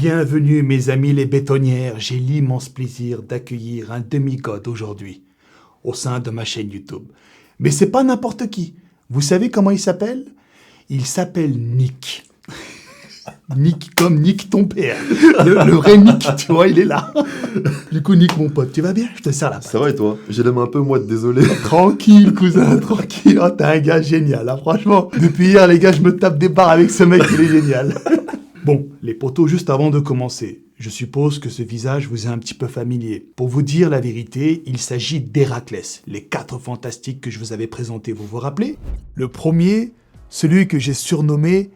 Bienvenue mes amis les bétonnières, j'ai l'immense plaisir d'accueillir un demi-god aujourd'hui au sein de ma chaîne YouTube. Mais c'est pas n'importe qui. Vous savez comment il s'appelle? Il s'appelle Nick. Nick comme Nick ton père. Le vrai Nick, tu vois, il est là. Du coup, Nick mon pote, tu vas bien? Je te sers la patte. Ça va et toi? J'ai les mains un peu moites, désolé. Tranquille, cousin, tranquille. Oh, t'es un gars génial, hein, franchement. Depuis hier, les gars, je me tape des barres avec ce mec, il est génial. Bon, les potos, juste avant de commencer, je suppose que ce visage vous est un petit peu familier. Pour vous dire la vérité, il s'agit d'Héraclès, les 4 fantastiques que je vous avais présentés, vous vous rappelez? Le premier, celui que j'ai surnommé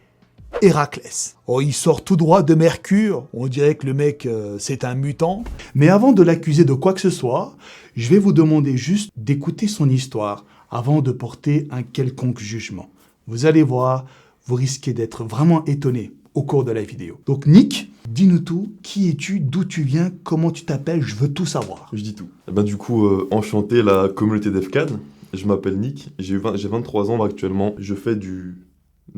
Héraclès. Oh, il sort tout droit de Mercure, on dirait que le mec, c'est un mutant. Mais avant de l'accuser de quoi que ce soit, je vais vous demander juste d'écouter son histoire avant de porter un quelconque jugement. Vous allez voir, vous risquez d'être vraiment étonné au cours de la vidéo. Donc Nick, dis-nous tout, qui es-tu, d'où tu viens, comment tu t'appelles, je veux tout savoir. Je dis tout. Et ben du coup, enchanté la communauté d'EFCAN. Je m'appelle Nick, j'ai 23 ans actuellement. Je fais de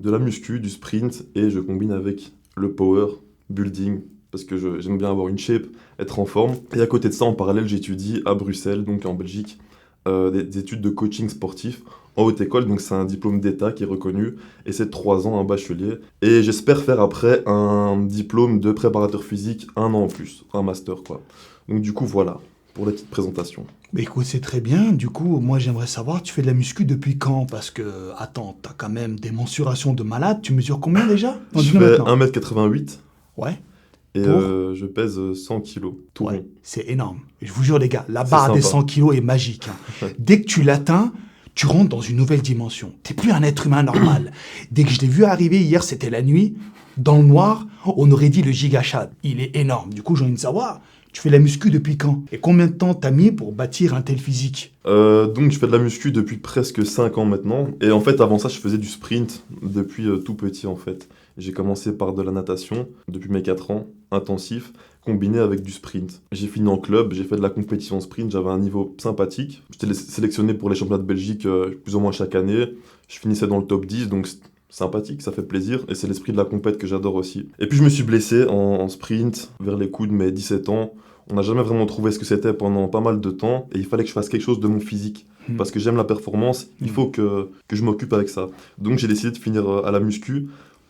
la muscu, du sprint et je combine avec le power building parce que j'aime bien avoir une shape, être en forme. Et à côté de ça, en parallèle, j'étudie à Bruxelles, donc en Belgique, des études de coaching sportif en haute école, donc c'est un diplôme d'État qui est reconnu, et c'est 3 ans, un bachelier. Et j'espère faire après un diplôme de préparateur physique, 1 an en plus, un master quoi. Donc du coup voilà, pour la petite présentation. Mais écoute, c'est très bien, du coup, moi j'aimerais savoir, tu fais de la muscu depuis quand? Parce que, attends, t'as quand même des mensurations de malade, tu mesures combien déjà? Je fais 1m88. Ouais. Et je pèse 100 kilos, tout Ouais, rond. c'est énorme. Je vous jure les gars, la C'est barre des sympa. 100 kilos est magique. Hein. Dès que tu l'atteins, tu rentres dans une nouvelle dimension. T'es plus un être humain normal. Dès que je l'ai vu arriver hier, c'était la nuit, dans le noir, on aurait dit le gigachad. Il est énorme. Du coup, j'ai envie de savoir, tu fais la muscu depuis quand? Et combien de temps t'as mis pour bâtir un tel physique? Donc je fais de la muscu depuis presque 5 ans maintenant. Et en fait, avant ça, je faisais du sprint depuis tout petit en fait. J'ai commencé par de la natation depuis mes 4 ans, intensif, combiné avec du sprint. J'ai fini en club, j'ai fait de la compétition sprint, j'avais un niveau sympathique. J'étais sélectionné pour les championnats de Belgique plus ou moins chaque année. Je finissais dans le top 10, donc sympathique, ça fait plaisir. Et c'est l'esprit de la compète que j'adore aussi. Et puis je me suis blessé en sprint vers les coups de mes 17 ans. On n'a jamais vraiment trouvé ce que c'était pendant pas mal de temps. Et il fallait que je fasse quelque chose de mon physique. Parce que j'aime la performance, il faut que je m'occupe avec ça. Donc j'ai décidé de finir à la muscu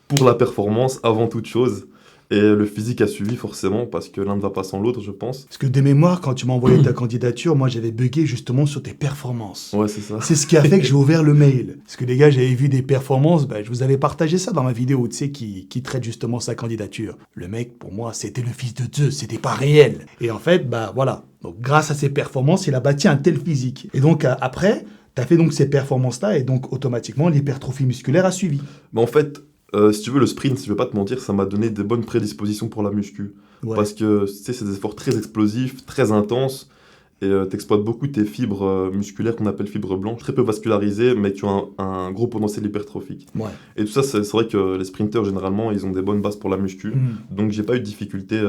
pour la performance avant toute chose. Et le physique a suivi forcément, parce que l'un ne va pas sans l'autre, je pense. Parce que de mémoire, quand tu m'as envoyé ta candidature, moi j'avais bugué justement sur tes performances. Ouais, c'est ça. C'est ce qui a fait que j'ai ouvert le mail. Parce que les gars, j'avais vu des performances, je vous avais partagé ça dans ma vidéo, tu sais, qui traite justement sa candidature. Le mec, pour moi, c'était le fils de Zeus, c'était pas réel. Et en fait, voilà. Donc grâce à ses performances, il a bâti un tel physique. Et donc après, t'as fait donc ces performances-là, et donc automatiquement, l'hypertrophie musculaire a suivi. Mais en fait, si tu veux, le sprint, je vais pas te mentir, ça m'a donné des bonnes prédispositions pour la muscu. Ouais. Parce que, tu sais, c'est des efforts très explosifs, très intenses, et t'exploites beaucoup tes fibres musculaires qu'on appelle fibres blanches, très peu vascularisées, mais qui ont un gros potentiel hypertrophique. Ouais. Et tout ça, c'est vrai que les sprinteurs, généralement, ils ont des bonnes bases pour la muscu. Donc j'ai pas eu de difficulté,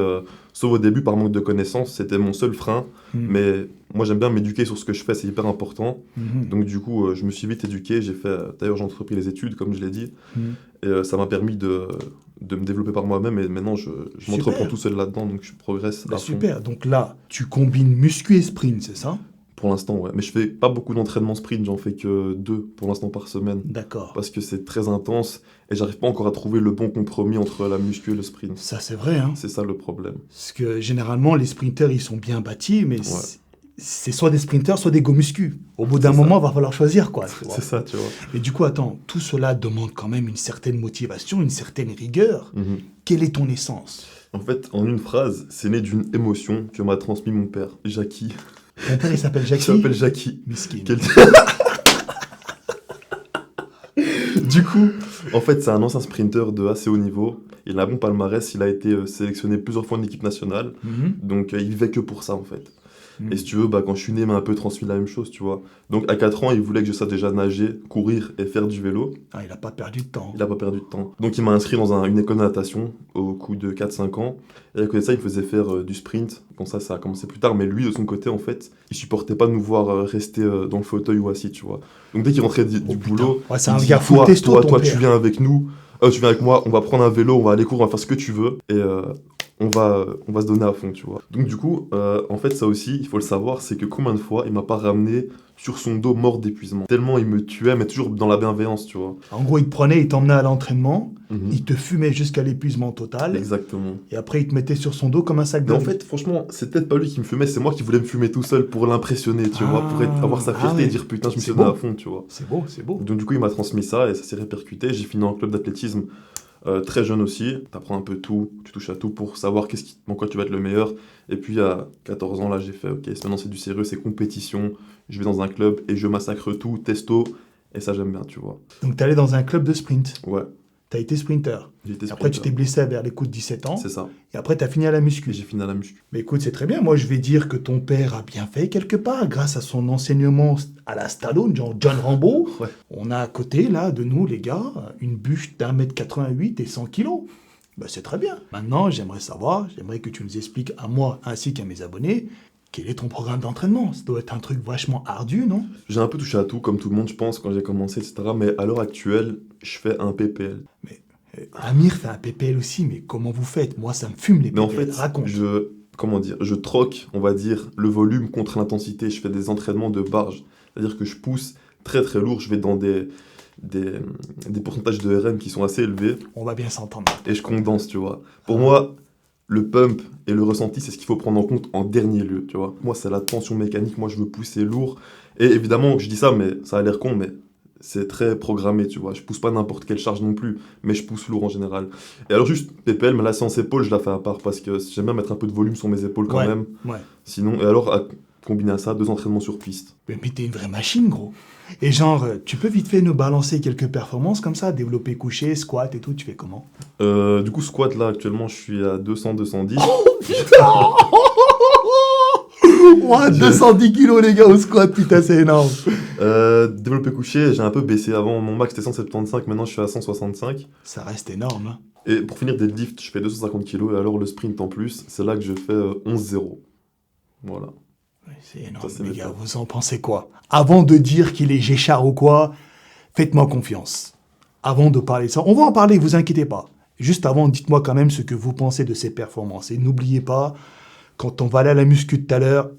sauf au début par manque de connaissances, c'était mon seul frein. Mais moi, j'aime bien m'éduquer sur ce que je fais, c'est hyper important. Donc du coup, je me suis vite éduqué, d'ailleurs j'ai entrepris les études, comme je l'ai dit, et ça m'a permis de me développer par moi-même, et maintenant je m'entreprends tout seul là-dedans, donc je progresse à fond. Super, donc là, tu combines muscu et sprint, c'est ça? Pour l'instant, ouais. Mais je fais pas beaucoup d'entraînement sprint, j'en fais que 2 pour l'instant par semaine. D'accord. Parce que c'est très intense, et j'arrive pas encore à trouver le bon compromis entre la muscu et le sprint. Ça, c'est vrai, hein. C'est ça le problème. Parce que généralement, les sprinteurs, ils sont bien bâtis, mais Ouais. c'est soit des sprinteurs, soit des go muscu. Au bout d'un C'est moment, il va falloir choisir, quoi. C'est ça, tu vois. Mais du coup, attends, tout cela demande quand même une certaine motivation, une certaine rigueur. Mhm. Quelle est ton essence? En fait, en une phrase, c'est né d'une émotion que m'a transmis mon père, Jackie. Ton père, il s'appelle Il Jackie? s'appelle Jackie. Miskin. Quel- Du coup, en fait, c'est un ancien sprinter de assez haut niveau. Il a un bon palmarès, il a été sélectionné plusieurs fois en équipe nationale. Donc, il vivait que pour ça, en fait. Et si tu veux, quand je suis né, il m'a un peu transmis la même chose, tu vois. Donc, à 4 ans, il voulait que je sache déjà nager, courir et faire du vélo. Ah, il a pas perdu de temps. Il n'a pas perdu de temps. Donc, il m'a inscrit dans une école de natation au coup de 4-5 ans. Et à côté de ça, il me faisait faire du sprint. Bon, ça a commencé plus tard. Mais lui, de son côté, en fait, il supportait pas de nous voir rester dans le fauteuil ou assis, tu vois. Donc, dès qu'il rentrait du boulot, Ouais, c'est il un dit, gars full testo, ton toi, père. tu viens avec nous. Tu viens avec moi, on va prendre un vélo, on va aller courir, on va faire ce que tu veux. Et on va se donner à fond, tu vois. Donc du coup, en fait, ça aussi, il faut le savoir, c'est que combien de fois il m'a pas ramené sur son dos mort d'épuisement. Tellement il me tuait, mais toujours dans la bienveillance, tu vois. En gros, il te prenait, il t'emmenait à l'entraînement, Mhm. il te fumait jusqu'à l'épuisement total, Exactement. et après il te mettait sur son dos comme un sac de Mais en riz. fait, franchement, c'est peut-être pas lui qui me fumait, c'est moi qui voulais me fumer tout seul pour l'impressionner, tu vois, pour avoir sa fierté ouais. et dire putain, je me C'est suis donné beau. à fond, tu vois. C'est beau, c'est beau. Donc du coup, il m'a transmis ça et ça s'est répercuté. J'ai fini en club d'athlétisme très jeune aussi. T'apprends un peu tout, tu touches à tout pour savoir dans quoi tu vas être le meilleur. Et puis à 14 ans, là, j'ai fait, ok, maintenant c'est du sérieux, c'est compétition. Je vais dans un club et je massacre tout, testo. Et ça, j'aime bien, tu vois. Donc t'allais dans un club de sprint, Ouais, t'as été sprinter. j'ai été Après tu sprinter. t'es blessé vers les coups de 17 ans, C'est ça. et après t'as fini à la Et muscu. j'ai fini à la muscu. Mais écoute, c'est très bien. Moi, je vais dire que ton père a bien fait quelque part, grâce à son enseignement à la Stallone, genre John Rambo. Ouais. On a à côté, là, de nous, les gars, une bûche d'1m88 et 100 kilos. Ben, c'est très bien. Maintenant, j'aimerais que tu nous expliques à moi ainsi qu'à mes abonnés, quel est ton programme d'entraînement. Ça doit être un truc vachement ardu, non? J'ai un peu touché à tout, comme tout le monde, je pense, quand j'ai commencé, etc. Mais à l'heure actuelle, je fais un PPL. Amir fait un PPL aussi, mais comment vous faites? Moi, ça me fume les Mais en PPL. fait, Raconte. je troque, on va dire, le volume contre l'intensité. Je fais des entraînements de barge. C'est-à-dire que je pousse très très lourd. Je vais dans des pourcentages de RM qui sont assez élevés On va bien s'entendre. et je condense, tu vois. Pour moi, le pump et le ressenti, c'est ce qu'il faut prendre en compte en dernier lieu, tu vois. Moi, c'est la tension mécanique. Moi, je veux pousser lourd. Et évidemment, je dis ça, mais ça a l'air con, mais c'est très programmé, tu vois. Je pousse pas n'importe quelle charge non plus, mais je pousse lourd en général. Et alors juste PPL, mais la séance épaule, je la fais à part parce que j'aime bien mettre un peu de volume sur mes épaules quand Ouais. même. Ouais. Sinon, et alors à combiner à ça, 2 entraînements sur piste. Mais t'es une vraie machine, gros. Et genre, tu peux vite fait nous balancer quelques performances comme ça, développer couché, squat et tout, tu fais comment? Du coup, squat, là, actuellement, je suis à 200-210. Ouah, 210 kilos, les gars, au squat, putain, c'est énorme. Développé couché, j'ai un peu baissé. Avant, mon max était 175, maintenant je suis à 165. Ça reste énorme, hein. Et pour finir, deadlift, je fais 250 kg. Et alors, le sprint en plus, c'est là que je fais 11-0. Voilà. Ouais, c'est énorme, Ça, c'est les mes gars, faits. vous en pensez quoi? Avant de dire qu'il est Géchard ou quoi, faites-moi confiance. Avant de parler de ça, on va en parler, vous inquiétez pas. Juste avant, dites-moi quand même ce que vous pensez de ces performances. Et n'oubliez pas, quand on va aller à la muscu tout à l'heure,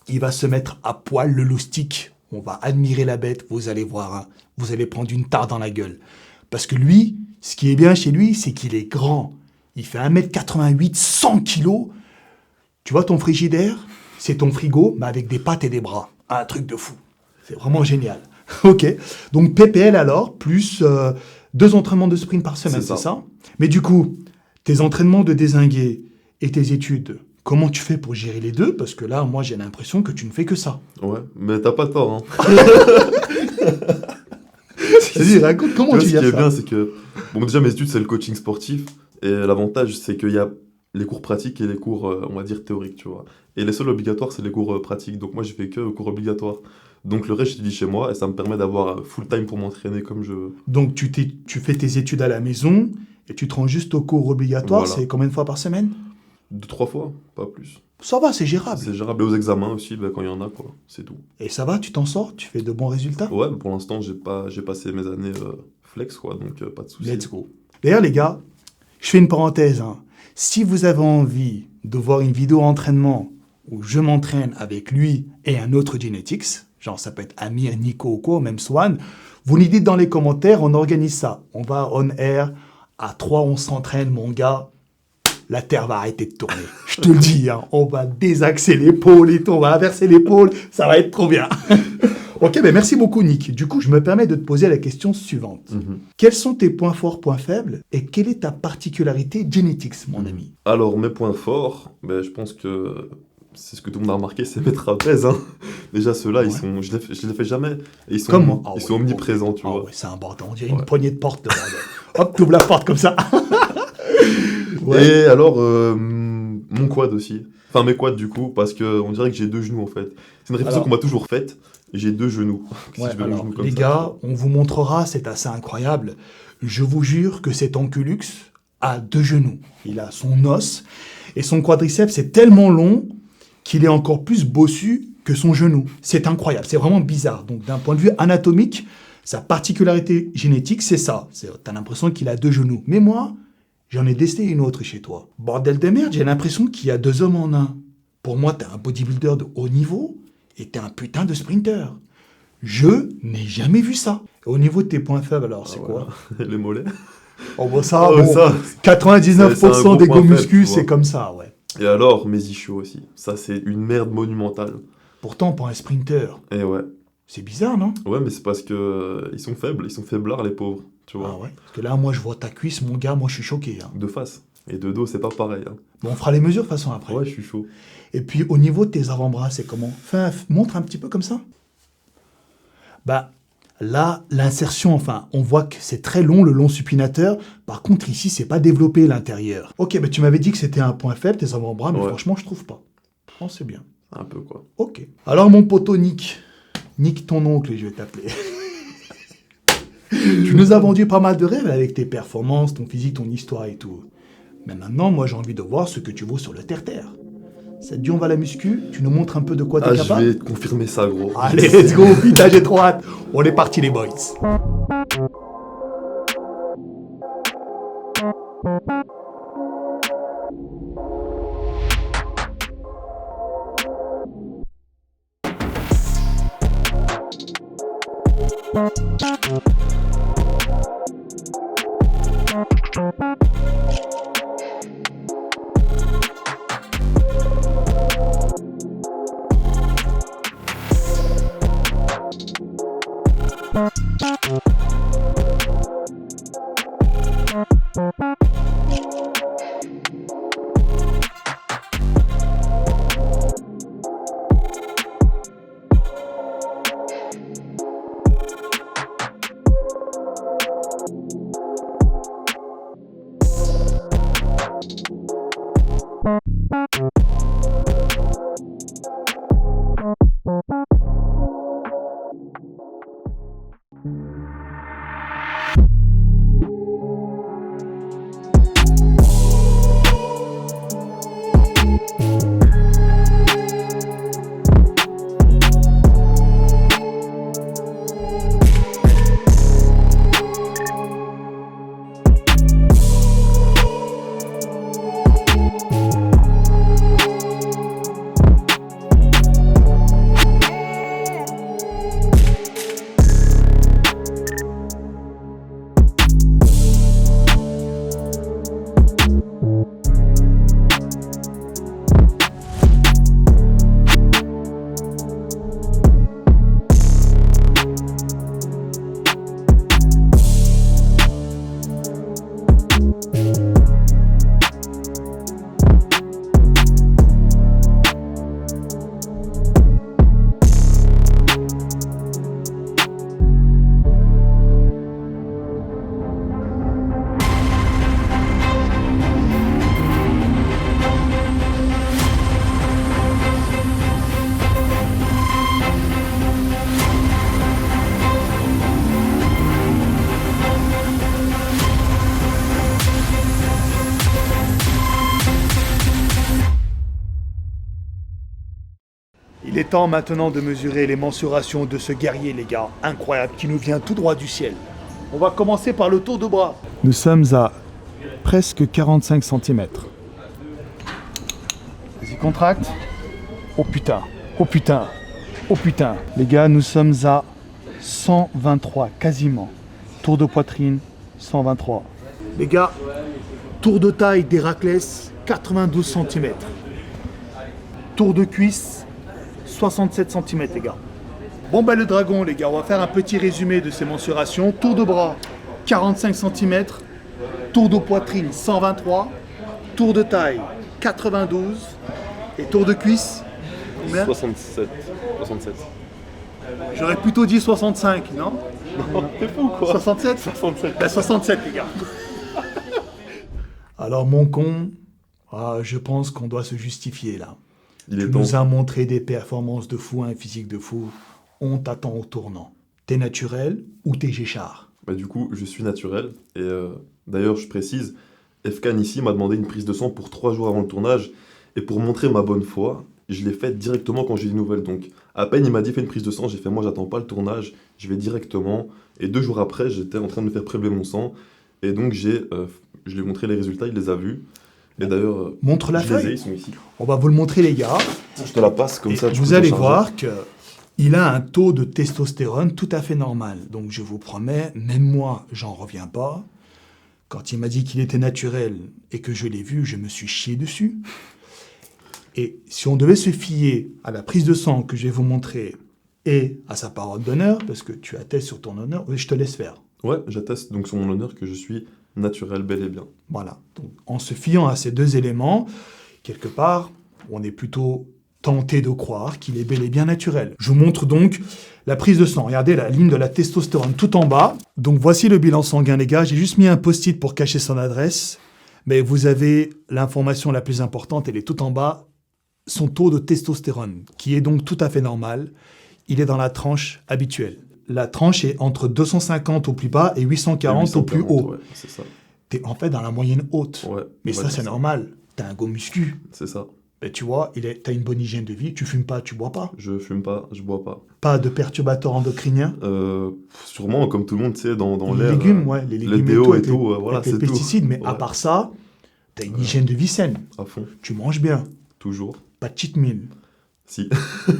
il va se mettre à poil le loustic. On va admirer la bête, vous allez voir, hein. Vous allez prendre une tare dans la gueule. Parce que lui, ce qui est bien chez lui, c'est qu'il est grand. Il fait 1m88, 100 kilos. Tu vois ton frigidaire? C'est ton frigo, mais avec des pattes et des bras. Un truc de fou. C'est vraiment génial. Ok. Donc PPL alors, plus 2 entraînements de sprint par semaine, C'est c'est ça. ça? Mais du coup, tes entraînements de dézingué et tes études, comment tu fais pour gérer les deux? Parce que là, moi, j'ai l'impression que tu ne fais que ça. Ouais, mais t'as pas tort, hein. C'est-à-dire, raconte comment Tu vois, tu ce qui gères est ça. bien, c'est que... Bon, déjà, mes études, c'est le coaching sportif. Et l'avantage, c'est qu'il y a les cours pratiques et les cours, on va dire, théoriques, tu vois. Et les seuls obligatoires, c'est les cours pratiques. Donc moi, je fais que cours obligatoires. Donc le reste, je dis chez moi et ça me permet d'avoir full time pour m'entraîner comme je veux. Donc tu fais tes études à la maison et tu te rends juste au cours obligatoire. Voilà. C'est combien de fois par semaine? 2-3 fois, pas plus. Ça va, c'est gérable. C'est gérable. Et aux examens aussi, bah, quand il y en a, quoi. C'est tout. Et ça va, tu t'en sors? Tu fais de bons résultats? Ouais, mais pour l'instant, j'ai passé mes années flex, quoi. Donc pas de soucis. Let's go. D'ailleurs, les gars, je fais une parenthèse, hein. Si vous avez envie de voir une vidéo entraînement où je m'entraîne avec lui et un autre Genetics, genre ça peut être Amir, Nico ou quoi, même Swan, vous nous dites dans les commentaires, on organise ça. On va on air, à 3 on s'entraîne, mon gars. La Terre va arrêter de tourner. Je te le dis, hein, on va désaxer l'épaule et tout, on va inverser l'épaule, ça va être trop bien. Ok, ben merci beaucoup Nick. Du coup, je me permets de te poser la question suivante. Quels sont tes points forts, points faibles, et quelle est ta particularité Genetics, mon ami? Alors, mes points forts, ben, je pense que c'est ce que tout le monde a remarqué, c'est mes trapèzes. Hein. Déjà, ceux-là, Ouais. je les fais jamais. Et ils sont, Comme moi. ils sont omniprésents, tu Ah vois. ouais, c'est un bordel, on dirait Ouais. une poignée de porte, le bordel. Hop, t'ouvres la porte comme ça. Ouais. Et alors, mon quad aussi. Enfin, mes quads, du coup, parce qu'on dirait que j'ai 2 genoux, en fait. C'est une réflexion Alors- qu'on m'a toujours faite. J'ai 2 genoux. Si Ouais, je mets mon alors, genou comme les ça, gars, on vous montrera, c'est assez incroyable. Je vous jure que cet Onculux a 2 genoux. Il a son os, et son quadriceps est tellement long qu'il est encore plus bossu que son genou. C'est incroyable, c'est vraiment bizarre. Donc d'un point de vue anatomique, sa particularité génétique, c'est ça. T'as l'impression qu'il a 2 genoux. Mais moi, J'en ai testé une autre chez toi. Bordel de merde, j'ai l'impression qu'il y a 2 hommes en un. Pour moi, t'es un bodybuilder de haut niveau et t'es un putain de sprinter. Je n'ai jamais vu ça. Au niveau de tes points faibles, alors, c'est quoi? Les mollets. Oh, bah ça, Oh, bon, ça, 99% des gros go point muscu, faible, tu c'est vois. comme ça, ouais. Et alors, mes ischios aussi. Ça, c'est une merde monumentale. Pourtant, pour un sprinter, Et ouais. c'est bizarre, non? Ouais, mais c'est parce que ils sont faibles, ils sont faiblards, les pauvres. Tu vois. Ah ouais. Parce que là, moi, je vois ta cuisse, mon gars, moi, je suis choqué. Hein. De face. Et de dos, c'est pas pareil. Hein. Bon, on fera les mesures de toute façon après. Ouais, je suis chaud. Et puis, au niveau de tes avant-bras, c'est comment? Montre un petit peu comme ça. Bah, là, l'insertion, enfin, on voit que c'est très long, le long supinateur. Par contre, ici, c'est pas développé l'intérieur. Ok, mais tu m'avais dit que c'était un point faible, tes avant-bras, mais Ouais. franchement, je trouve pas. Je pense que c'est bien. Un peu, quoi. Ok. Alors, mon poteau Nick. Nick ton oncle, je vais t'appeler. Tu nous as vendu pas mal de rêves avec tes performances, ton physique, ton histoire et tout. Mais maintenant, moi, j'ai envie de voir ce que tu vaux sur le terre-terre. Ça te dit, on va à la muscu? Tu nous montres un peu de quoi t'es Ah, je capable? vais te confirmer ça, gros. Allez, let's go, putain, j'ai trop hâte. On est parti, les boys. Il est temps maintenant de mesurer les mensurations de ce guerrier, les gars. Incroyable, qui nous vient tout droit du ciel. On va commencer par le tour de bras. Nous sommes à presque 45 cm. Vas-y, contracte. Oh putain, oh putain, oh putain. Les gars, nous sommes à 123, quasiment. Tour de poitrine, 123. Les gars, tour de taille d'Héraclès, 92 cm. Tour de cuisse, 67 cm, les gars. Bon, bah le dragon, les gars, on va faire un petit résumé de ces mensurations. Tour de bras, 45 cm. Tour de poitrine, 123. Tour de taille, 92. Et tour de cuisse, combien? 67. 67. J'aurais plutôt dit 65, non? Non, t'es fou quoi? 67? 67. Ben 67, les gars. Alors, mon con, je pense qu'on doit se justifier, là. Il Tu est temps. nous as montré des performances de fou, un physique de fou. On t'attend au tournant. T'es naturel ou t'es Géchard? Bah, du coup, je suis naturel. Et d'ailleurs, je précise, FKN ici m'a demandé une prise de sang pour 3 jours avant le tournage. Et pour montrer ma bonne foi, je l'ai faite directement quand j'ai eu des nouvelles. Donc, à peine il m'a dit fais une prise de sang, j'ai fait moi, j'attends pas le tournage, je vais directement. Et 2 jours après, j'étais en train de me faire prélever mon sang. Et donc, j'ai Je lui ai montré les résultats, il les a vus. Et d'ailleurs, Montre la je les ai, feuille. ils sont ici. On va vous le montrer, les gars. Je te la passe comme Et ça. tu vous peux allez t'en charger. voir qu'il a un taux de testostérone tout à fait normal. Donc je vous promets, même moi, j'en reviens pas. Quand il m'a dit qu'il était naturel et que je l'ai vu, je me suis chié dessus. Et si on devait se fier à la prise de sang que je vais vous montrer et à sa parole d'honneur, parce que tu attestes sur ton honneur, je te laisse faire. Ouais, j'atteste donc sur mon honneur que je suis naturel, bel et bien. Voilà. Donc, en se fiant à ces deux éléments, quelque part, on est plutôt tenté de croire qu'il est bel et bien naturel. Je vous montre donc la prise de sang. Regardez la ligne de la testostérone tout en bas. Donc voici le bilan sanguin, les gars. J'ai juste mis un post-it pour cacher son adresse. Mais vous avez l'information la plus importante, elle est tout en bas. Son taux de testostérone, qui est donc tout à fait normal. Il est dans la tranche habituelle. La tranche est entre 250 au plus bas et 840 au plus haut. Ouais, c'est ça. T'es en fait dans la moyenne haute. Ouais, Mais on va ça, dire c'est normal. T'as un go muscu. C'est ça. Ben, tu vois, t'as une bonne hygiène de vie. Tu fumes pas, tu bois pas. Je fume pas, je bois pas. Pas de perturbateurs endocriniens. Sûrement, comme tout le monde, tu sais, dans Les l'air. légumes, ouais. Les légumes déo et et tout, voilà, avec les c'est tout. pesticides. Mais à Ouais. part ça, t'as une hygiène de vie saine. À fond, Tu manges bien. toujours. Pas de cheat meal. Si.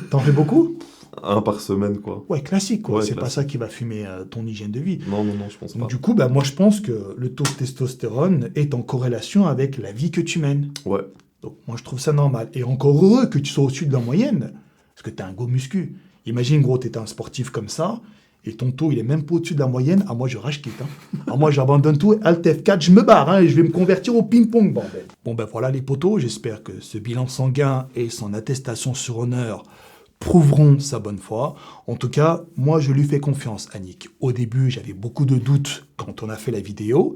T'en fais beaucoup? Un par semaine, quoi. Ouais, classique, quoi. Ouais, C'est pas classique. ça qui va fumer ton hygiène de vie. Non, je pense Donc, pas. du coup, ben, moi, je pense que le taux de testostérone est en corrélation avec la vie que tu mènes. Ouais, Donc, moi, je trouve ça normal. Et encore heureux que tu sois au-dessus de la moyenne, parce que tu as un gros muscu. Imagine, gros, tu es un sportif comme ça, et ton taux, il est même pas au-dessus de la moyenne. Ah, moi, je rage quitte. Hein. Ah, moi, j'abandonne tout. Alt F4, je me barre, hein, et je vais me convertir au ping-pong, bordel. Bon, ben voilà les potos. J'espère que ce bilan sanguin et son attestation sur honneur prouveront sa bonne foi. En tout cas, moi, je lui fais confiance, Annick. Au début, j'avais beaucoup de doutes quand on a fait la vidéo.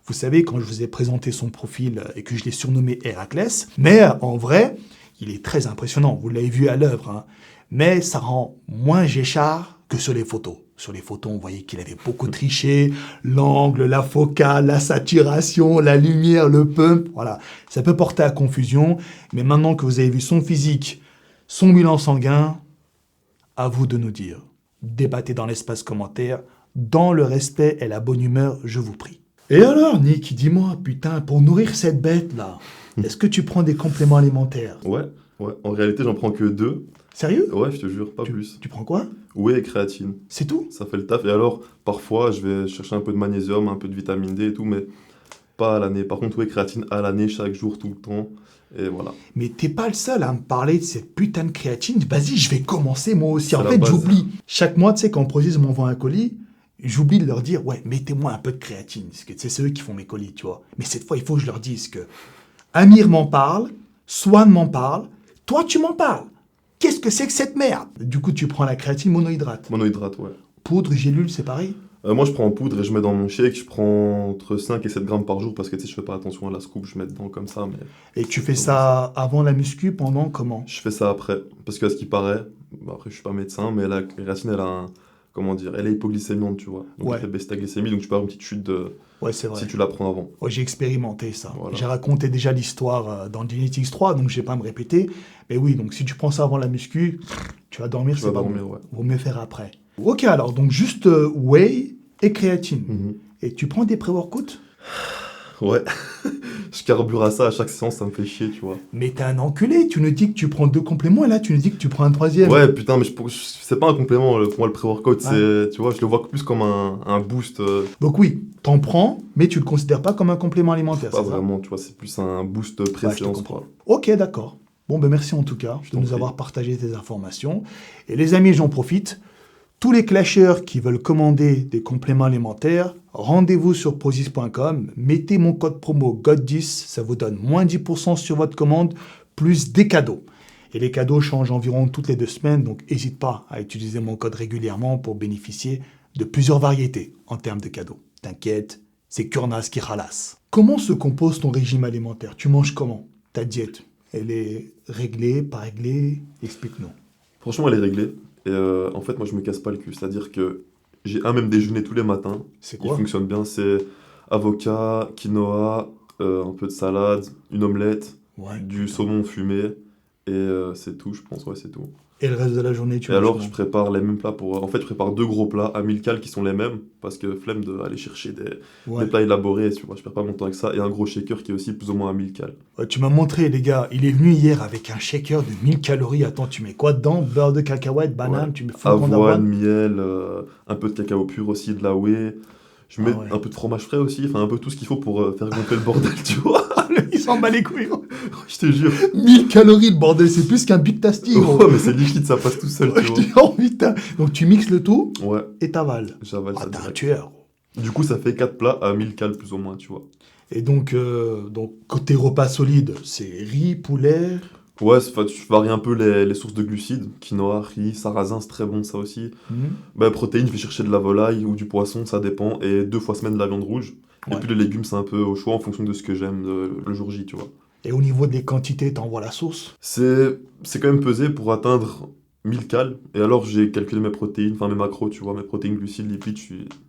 Vous savez, quand je vous ai présenté son profil et que je l'ai surnommé Héraclès. Mais en vrai, il est très impressionnant. Vous l'avez vu à l'œuvre. Hein. Mais ça rend moins Géchard que sur les photos. Sur les photos, on voyait qu'il avait beaucoup triché. L'angle, la focale, la saturation, la lumière, le pump. Voilà, ça peut porter à confusion. Mais maintenant que vous avez vu son physique, son bilan sanguin, à vous de nous dire. Débattez dans l'espace commentaire, dans le respect et la bonne humeur, je vous prie. Et alors, Nick, dis-moi, putain, pour nourrir cette bête-là, est-ce que tu prends des compléments alimentaires? ouais. En réalité, j'en prends que 2. Sérieux? Ouais, je te jure, pas plus. Tu prends quoi? Whey et créatine. C'est tout? Ça fait le taf. Et alors, parfois, je vais chercher un peu de magnésium, un peu de vitamine D et tout, mais pas à l'année. Par contre, whey et créatine à l'année, chaque jour, tout le temps. Et voilà. Mais t'es pas le seul à me parler de cette putain de créatine. Vas-y, je vais commencer moi aussi. C'est En la fait, base. j'oublie. Chaque mois, tu sais, quand Prozis m'envoie un colis, j'oublie de leur dire, ouais, mettez-moi un peu de créatine. Parce que c'est eux qui font mes colis, tu vois. Mais cette fois, il faut que je leur dise que Amir m'en parle, Swan m'en parle, toi, tu m'en parles. Qu'est-ce que c'est que cette merde? Du coup, tu prends la créatine monohydrate. Monohydrate, ouais. Poudre, gélule, c'est pareil? Moi, je prends en poudre et je mets dans mon shake. Je prends entre 5 et 7 grammes par jour parce que tu sais, je fais pas attention à la scoop, je mets dedans comme ça. Mais Et tu fais ça avant la muscu, pendant, comment? je fais ça après. Parce que, à ce qui paraît, après, je suis pas médecin, mais la créatine, elle a un. Comment dire? Elle est hypoglycémiante, tu vois. Donc, Ouais. elle fait baisser ta glycémie, donc tu peux avoir une petite chute Ouais, c'est vrai. si tu la prends avant. Ouais, j'ai expérimenté ça. Voilà. J'ai raconté déjà l'histoire dans Genetics 3, donc je vais pas me répéter. Mais oui, donc si tu prends ça avant la muscu, tu vas dormir, Tu c'est vas pas dormir, bon. ouais. Vaut mieux faire après. Ok, alors, donc juste whey et créatine. Mhm. Et tu prends des pré-workouts? Ouais. Je carbure à ça à chaque séance, ça me fait chier, tu vois. Mais t'es un enculé, tu nous dis que tu prends 2 compléments et là tu nous dis que tu prends un 3e. Ouais, putain, mais c'est pas un complément, pour moi, le pré-workout, Ouais. c'est, tu vois, je le vois plus comme un boost, Donc oui, t'en prends, mais tu le considères pas comme un complément alimentaire, pas c'est ça? vraiment, tu vois, c'est plus un boost Ouais, je te pré-séance, comprends. quoi. Ok, d'accord. Bon, ben merci en tout cas de t'en nous prie. avoir partagé tes informations. Et les amis, j'en profite. Tous les clasheurs qui veulent commander des compléments alimentaires, rendez-vous sur prozis.com, mettez mon code promo GOD10, ça vous donne moins 10% sur votre commande, plus des cadeaux. Et les cadeaux changent environ toutes les 2 semaines, donc n'hésite pas à utiliser mon code régulièrement pour bénéficier de plusieurs variétés en termes de cadeaux. T'inquiète, c'est Kurnas qui ralasse. Comment se compose ton régime alimentaire? Tu manges comment? Ta diète, elle est réglée, pas réglée? Explique-nous. Franchement, elle est réglée. Et en fait, moi, je me casse pas le cul. C'est-à-dire que j'ai un même déjeuner tous les matins. C'est Il quoi? fonctionne bien. C'est avocat, quinoa, un peu de salade, une omelette, Ouais. du saumon fumé. Et c'est tout, je pense. Ouais, c'est tout. Et le reste de la journée, tu Et manges alors, comment? je prépare les mêmes plats pour. En fait, je prépare 2 gros plats à 1000 cales qui sont les mêmes, parce que flemme d'aller chercher des Ouais. plats élaborés, tu vois, je perds pas mon temps avec ça, et un gros shaker qui est aussi plus ou moins à 1000 cales. Ouais, tu m'as montré, les gars, il est venu hier avec un shaker de 1000 calories. Attends, tu mets quoi dedans? Beurre de cacahuète, banane, Ouais. tu mets flocons Avoine, d'avoine? miel, un peu de cacao pur aussi, de la whey. Je Ah mets ouais. un peu de fromage frais aussi, enfin un peu tout ce qu'il faut pour faire gonfler le bordel, tu vois. Il s'en bat les couilles, gros. Je te jure. 1000 calories, le bordel, c'est plus qu'un Big Tasty, gros. Ouais, mais c'est liquide, ça passe tout seul, Ouais, tu je vois. te oh, putain. Donc tu mixes le tout Ouais, et t'avales. j'avale Ah, ça t'es un direct. tueur, gros. Du coup, ça fait 4 plats à 1000 cales plus ou moins, tu vois. Et donc côté repas solide, c'est riz, poulet. Ouais, tu varies un peu les sources de glucides. Quinoa, riz, sarrasin, c'est très bon ça aussi. Mhm. Bah, protéines, je vais chercher de la volaille ou du poisson, ça dépend. Et 2 fois semaine de la viande rouge. Et Ouais. puis les légumes, c'est un peu au choix en fonction de ce que j'aime le jour J, tu vois. Et au niveau des quantités, t'envoies la sauce. C'est quand même pesé pour atteindre 1000 cales. Et alors, j'ai calculé mes protéines, enfin mes macros, tu vois, mes protéines, glucides, lipides, je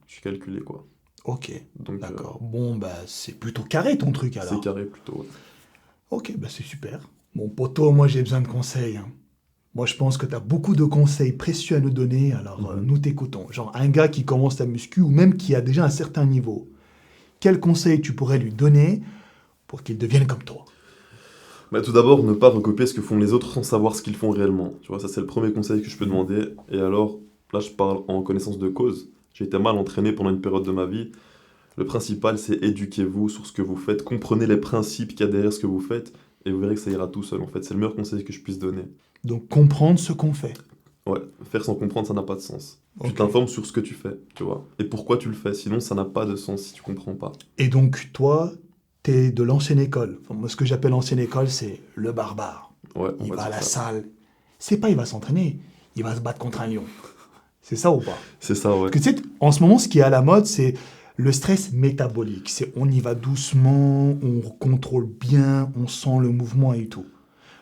suis calculé, quoi. Ok, Donc, d'accord. Bon, bah c'est plutôt carré ton truc c'est alors. carré plutôt, ouais. Ok, bah c'est super. Bon, poto, moi j'ai besoin de conseils, hein. Moi je pense que tu as beaucoup de conseils précieux à nous donner, alors Mhm. nous t'écoutons. Genre un gars qui commence la muscu ou même qui a déjà un certain niveau. Quels conseils tu pourrais lui donner pour qu'il devienne comme toi? Bah, tout d'abord, ne pas recopier ce que font les autres sans savoir ce qu'ils font réellement. Tu vois, ça c'est le premier conseil que je peux demander. Et alors, là je parle en connaissance de cause. J'ai été mal entraîné pendant une période de ma vie. Le principal, c'est éduquez-vous sur ce que vous faites, comprenez les principes qu'il y a derrière ce que vous faites, et vous verrez que ça ira tout seul en fait. C'est le meilleur conseil que je puisse donner. Donc comprendre ce qu'on fait. Ouais, faire sans comprendre, ça n'a pas de sens. Tu Ok. t'informes sur ce que tu fais, tu vois, et pourquoi tu le fais, sinon ça n'a pas de sens si tu comprends pas. Et donc toi, t'es de l'ancienne école. Enfin, moi ce que j'appelle l'ancienne école, c'est le barbare. Ouais, on Il va va à dire la ça. salle. C'est pas il va s'entraîner, il va se battre contre un lion. C'est ça ou pas? C'est ça, ouais. Parce que tu sais, en ce moment, ce qui est à la mode, c'est le stress métabolique. C'est on y va doucement, on contrôle bien, on sent le mouvement et tout.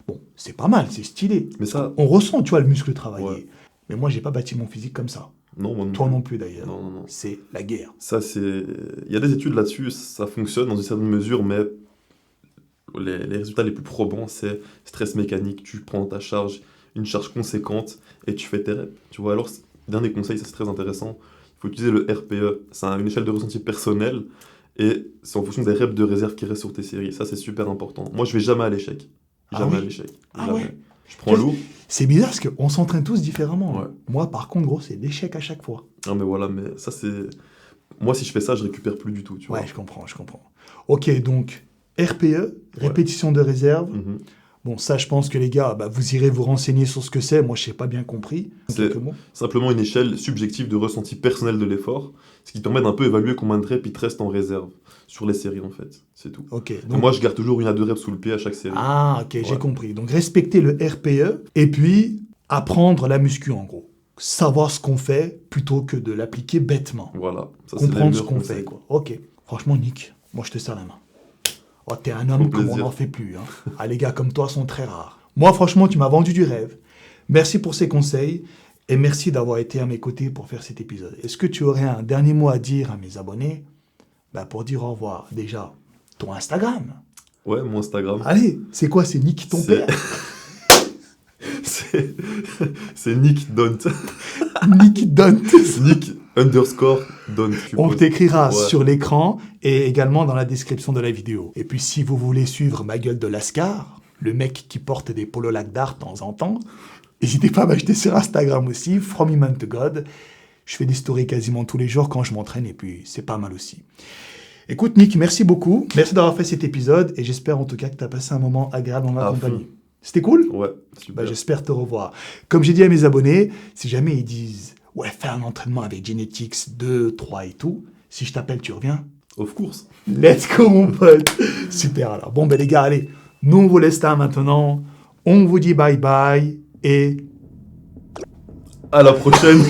Bon, c'est pas mal, c'est stylé. Mais ça, On ressent, tu vois, le muscle travailler. Ouais. Mais moi, j'ai pas bâti mon physique comme ça. non, moi non Toi plus. non plus d'ailleurs. Non, non, non. C'est la guerre. Ça, c'est. Il y a des études là-dessus, ça fonctionne dans une certaine mesure, mais les résultats les plus probants, c'est stress mécanique. Tu prends ta charge, une charge conséquente, et tu fais tes reps. Tu vois, alors, dernier conseil, ça c'est très intéressant, il faut utiliser le RPE. C'est une échelle de ressenti personnel, et c'est en fonction des reps de réserve qui restent sur tes séries. Ça, c'est super important. Moi, je vais jamais à l'échec. Ah Jamais oui à l'échec. Ah Jamais. ouais. Je prends lourd. C'est bizarre parce qu'on s'entraîne tous différemment. Ouais. Moi, par contre, gros, c'est l'échec à chaque fois. Non, mais voilà, mais ça, c'est. Moi, si je fais ça, je récupère plus du tout, tu vois. Ouais, je comprends. Ok, donc RPE, répétition de réserve. Mhm. Bon, ça, je pense que les gars, bah, vous irez vous renseigner sur ce que c'est. Moi, je n'ai pas bien compris. C'est- Quelques mots. Simplement une échelle subjective de ressenti personnel de l'effort, ce qui te permet d'un peu évaluer combien de reps il te reste en réserve sur les séries, en fait. C'est tout. Ok. Et Donc, moi, je garde toujours 1 à 2 reps sous le pied à chaque série. ah, ok, j'ai Ouais. compris. Donc, respecter le RPE et puis apprendre la muscu, en gros. Savoir ce qu'on fait plutôt que de l'appliquer bêtement. Voilà. Ça, c'est les Comprendre ce meilleurs qu'on conseils. fait, quoi. Ok. Franchement, Nick, moi, je te serre la main. Oh, t'es un homme Au comme on plaisir. n'en fait plus. Hein. Ah, les gars comme toi sont très rares. Moi, franchement, tu m'as vendu du rêve. Merci pour ces conseils et merci d'avoir été à mes côtés pour faire cet épisode. Est-ce que tu aurais un dernier mot à dire à mes abonnés? Bah, pour dire au revoir, déjà, ton Instagram. Ouais, mon Instagram. Allez, c'est quoi? C'est Nick ton C'est- père? c'est c'est Nick Don't. Nick Dunt. Nick_Don't. tu On poses. t'écrira Ouais. sur l'écran et également dans la description de la vidéo. Et puis si vous voulez suivre ma gueule de Lascar, le mec qui porte des polos lac d'art de temps en temps, n'hésitez pas à m'acheter sur Instagram aussi, From Human to God. Je fais des stories quasiment tous les jours quand je m'entraîne et puis c'est pas mal aussi. Écoute Nick, merci beaucoup. Merci d'avoir fait cet épisode et j'espère en tout cas que tu as passé un moment agréable dans ma À compagnie. fond. C'était cool? Ouais, super. Bah, j'espère te revoir. Comme j'ai dit à mes abonnés, si jamais ils disent « Ouais, fais un entraînement avec Genetics 2, 3 et tout », si je t'appelle, tu reviens? Of course. Let's go, mon pote. Super, alors. Bon, ben les gars, allez. Nous, on vous laisse là maintenant. On vous dit bye bye et... À la prochaine.